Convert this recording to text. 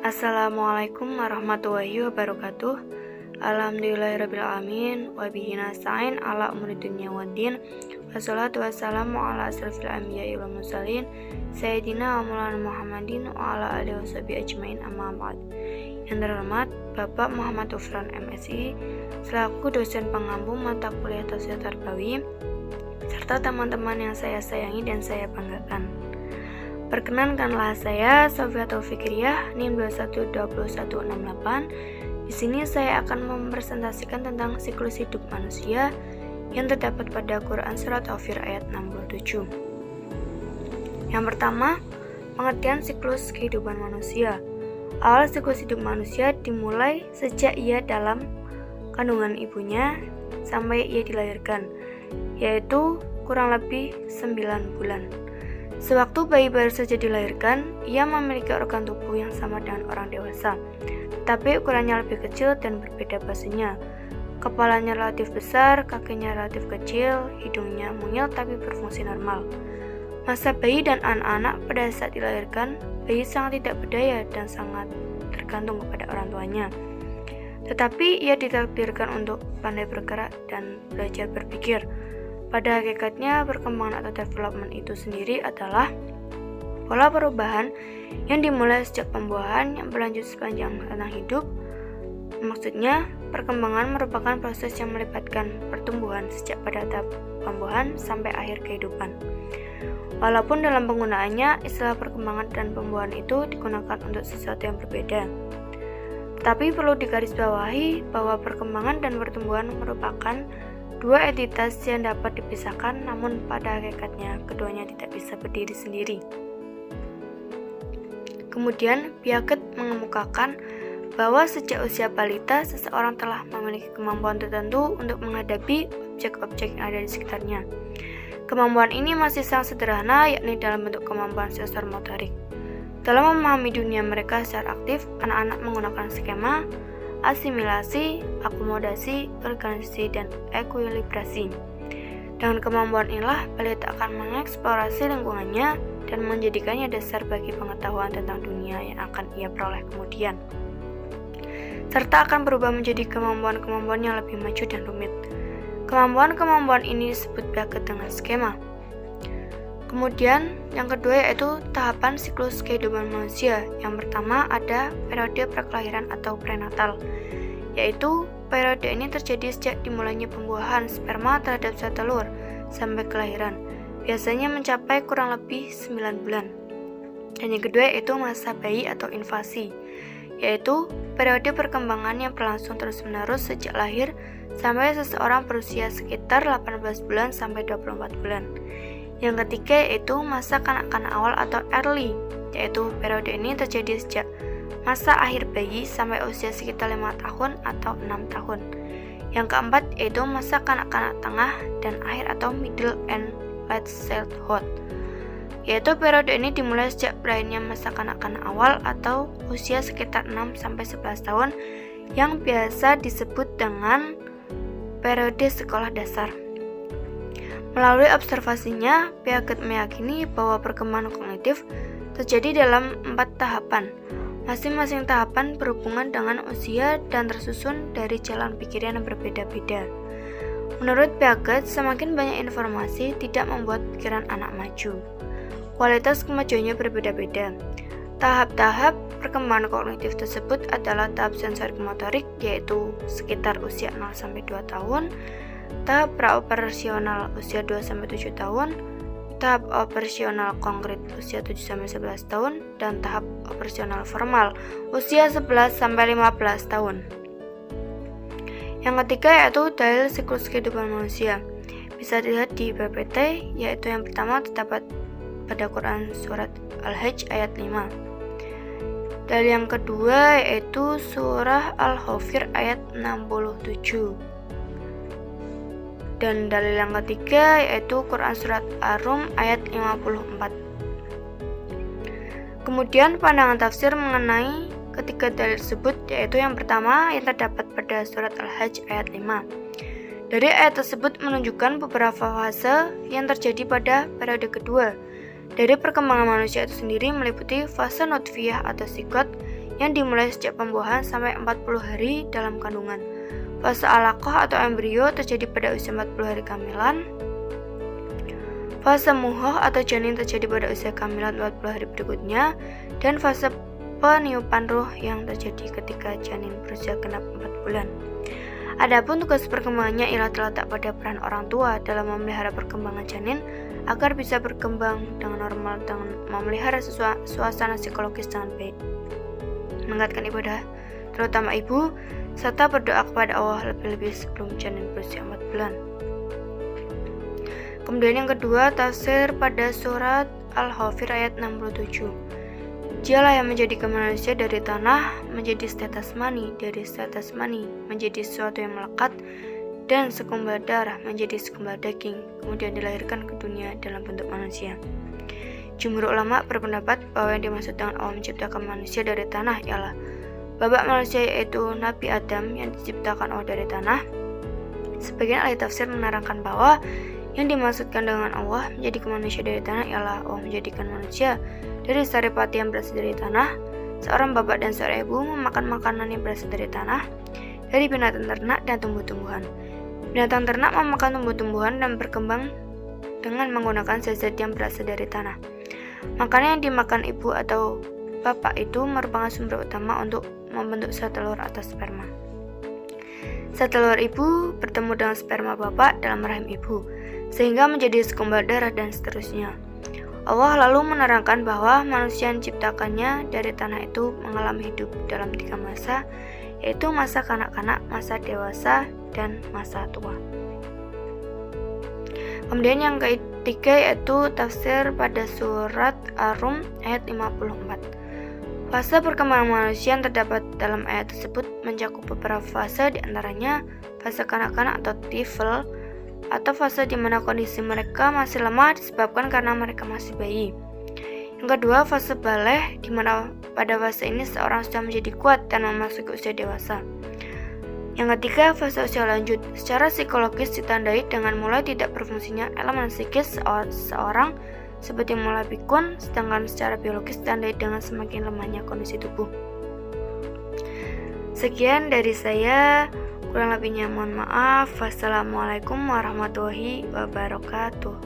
Assalamualaikum warahmatullahi wabarakatuh. Alhamdulillahirrabbilalamin. Wabihi nasta'in ala umuri dunya waddin. Wassalatu wassalamu ala asrafil anbiya'i wal mursalin Sayyidina wa maulana Muhammadin wa ala alihi washabihi ajmain, amma ba'd. Yang terhormat Bapak Muhammad Ufran MSI selaku dosen pengampu mata kuliah Tafsir Tarbawi serta teman-teman yang saya sayangi dan saya banggakan. Perkenankanlah saya Sofiatul Fikriyah NIM 212168. Di sini saya akan mempresentasikan tentang siklus hidup manusia yang terdapat pada Quran Surat Ghafir ayat 67. Yang pertama, pengertian siklus kehidupan manusia. Awal siklus hidup manusia dimulai sejak ia dalam kandungan ibunya sampai ia dilahirkan, yaitu kurang lebih 9 bulan. Sewaktu bayi baru saja dilahirkan, ia memiliki organ tubuh yang sama dengan orang dewasa, tetapi ukurannya lebih kecil dan berbeda fasenya. Kepalanya relatif besar, kakinya relatif kecil, hidungnya mungil tapi berfungsi normal. Masa bayi dan anak-anak pada saat dilahirkan, bayi sangat tidak berdaya dan sangat tergantung kepada orang tuanya. Tetapi ia ditakdirkan untuk pandai bergerak dan belajar berpikir. Pada hakikatnya, perkembangan atau development itu sendiri adalah pola perubahan yang dimulai sejak pembuahan yang berlanjut sepanjang rentang hidup. Maksudnya, perkembangan merupakan proses yang melibatkan pertumbuhan sejak pada tahap pembuahan sampai akhir kehidupan. Walaupun dalam penggunaannya, istilah perkembangan dan pembuahan itu digunakan untuk sesuatu yang berbeda. Tetapi perlu digarisbawahi bahwa perkembangan dan pertumbuhan merupakan dua entitas yang dapat dipisahkan, namun pada hakikatnya keduanya tidak bisa berdiri sendiri. Kemudian, Piaget mengemukakan bahwa sejak usia balita, seseorang telah memiliki kemampuan tertentu untuk menghadapi objek-objek yang ada di sekitarnya. Kemampuan ini masih sangat sederhana, yakni dalam bentuk kemampuan sensor motorik. Dalam memahami dunia mereka secara aktif, anak-anak menggunakan skema, asimilasi, akomodasi, organisasi, dan ekuilibrasi. Dengan kemampuan inilah, balita akan mengeksplorasi lingkungannya dan menjadikannya dasar bagi pengetahuan tentang dunia yang akan ia peroleh kemudian, serta akan berubah menjadi kemampuan-kemampuan yang lebih maju dan rumit. Kemampuan-kemampuan ini disebut Piaget dengan skema. Kemudian, yang kedua yaitu tahapan siklus kehidupan manusia. Yang pertama ada periode prakelahiran atau prenatal, yaitu periode ini terjadi sejak dimulainya pembuahan sperma terhadap sel telur sampai kelahiran, biasanya mencapai kurang lebih 9 bulan. Dan yang kedua yaitu masa bayi atau invasi, yaitu periode perkembangan yang berlangsung terus-menerus sejak lahir sampai seseorang berusia sekitar 18 bulan sampai 24 bulan. Yang ketiga yaitu masa kanak-kanak awal atau early, yaitu periode ini terjadi sejak masa akhir bayi sampai usia sekitar 5 tahun atau 6 tahun. Yang keempat yaitu masa kanak-kanak tengah dan akhir atau middle and late childhood, yaitu periode ini dimulai sejak berakhirnya masa kanak-kanak awal atau usia sekitar 6 sampai 11 tahun yang biasa disebut dengan periode sekolah dasar. Melalui observasinya, Piaget meyakini bahwa perkembangan kognitif terjadi dalam 4 tahapan. Masing-masing tahapan berhubungan dengan usia dan tersusun dari jalan pikiran yang berbeda-beda. Menurut Piaget, semakin banyak informasi tidak membuat pikiran anak maju. Kualitas kemajuannya berbeda-beda. Tahap-tahap perkembangan kognitif tersebut adalah tahap sensorik motorik, yaitu sekitar usia 0-2 tahun, tahap praoperasional usia 2-7 tahun, tahap operasional konkret usia 7-11 tahun, dan tahap operasional formal usia 11-15 tahun. Yang ketiga yaitu dalil siklus kehidupan manusia. Bisa dilihat di PPT, yaitu yang pertama terdapat pada Quran Surat Al-Hajj ayat 5. Dalil yang kedua yaitu Surah Al-Ghafir ayat 67. Dan dalil yang ketiga yaitu Quran Surat Ar-Rum ayat 54. Kemudian pandangan tafsir mengenai ketiga dalil tersebut, yaitu yang pertama yang terdapat pada Surat Al-Hajj ayat 5. Dari ayat tersebut menunjukkan beberapa fase yang terjadi pada periode kedua, Dari perkembangan manusia itu sendiri meliputi fase nutfiyah atau zigot yang dimulai sejak pembuahan sampai 40 hari dalam kandungan. Fase alaqah atau embrio terjadi pada usia 40 hari kehamilan. Fase muhoh atau janin terjadi pada usia kehamilan 40 hari berikutnya. Dan fase peniupan ruh yang terjadi ketika janin berusia genap 4 bulan. Adapun tugas perkembangannya ialah terletak pada peran orang tua dalam memelihara perkembangan janin agar bisa berkembang dengan normal dan memelihara suasana psikologis dengan baik. Mengingatkan ibadah, terutama ibu, serta berdoa kepada Allah lebih-lebih sebelum janin berusia 4 bulan. Kemudian yang kedua, tafsir pada surat Al-Ghafir ayat 67. Dialah yang menjadikan manusia dari tanah menjadi setetes mani, dari setetes mani menjadi sesuatu yang melekat, dan segumpal darah menjadi segumpal daging, kemudian dilahirkan ke dunia dalam bentuk manusia. Jumhur ulama berpendapat bahwa yang dimaksud dengan Allah menciptakan manusia dari tanah ialah bapak manusia, yaitu Nabi Adam yang diciptakan Allah dari tanah. Sebagian ahli tafsir menerangkan bahwa yang dimaksudkan dengan Allah menjadikan manusia dari tanah ialah Allah menjadikan manusia dari saripati yang berasal dari tanah. Seorang bapak dan seorang ibu memakan makanan yang berasal dari tanah, dari binatang ternak dan tumbuh-tumbuhan. Binatang ternak memakan tumbuh-tumbuhan dan berkembang dengan menggunakan zat-zat yang berasal dari tanah. Makanan yang dimakan ibu atau bapak itu merupakan sumber utama untuk membentuk sel telur atau sperma. Sel telur ibu bertemu dengan sperma bapak dalam rahim ibu, sehingga menjadi segumpal darah dan seterusnya. Allah lalu menerangkan bahwa manusia yang diciptakannya dari tanah itu mengalami hidup dalam 3 masa, yaitu masa kanak-kanak, masa dewasa, dan masa tua. Kemudian yang ketiga yaitu tafsir pada surat Ar-Rum ayat 54. Fase perkembangan manusia yang terdapat dalam ayat tersebut mencakup beberapa fase, diantaranya fase kanak-kanak atau tifl, atau fase di mana kondisi mereka masih lemah disebabkan karena mereka masih bayi. Yang kedua, fase baleh, di mana pada fase ini seorang sudah menjadi kuat dan memasuki usia dewasa. Yang ketiga, fase usia lanjut. Secara psikologis ditandai dengan mulai tidak berfungsinya elemen psikis seorang seperti mulai pikun, sedangkan secara biologis ditandai dengan semakin lemahnya kondisi tubuh. Sekian dari saya. Kurang lebihnya mohon maaf. Wassalamualaikum warahmatullahi wabarakatuh.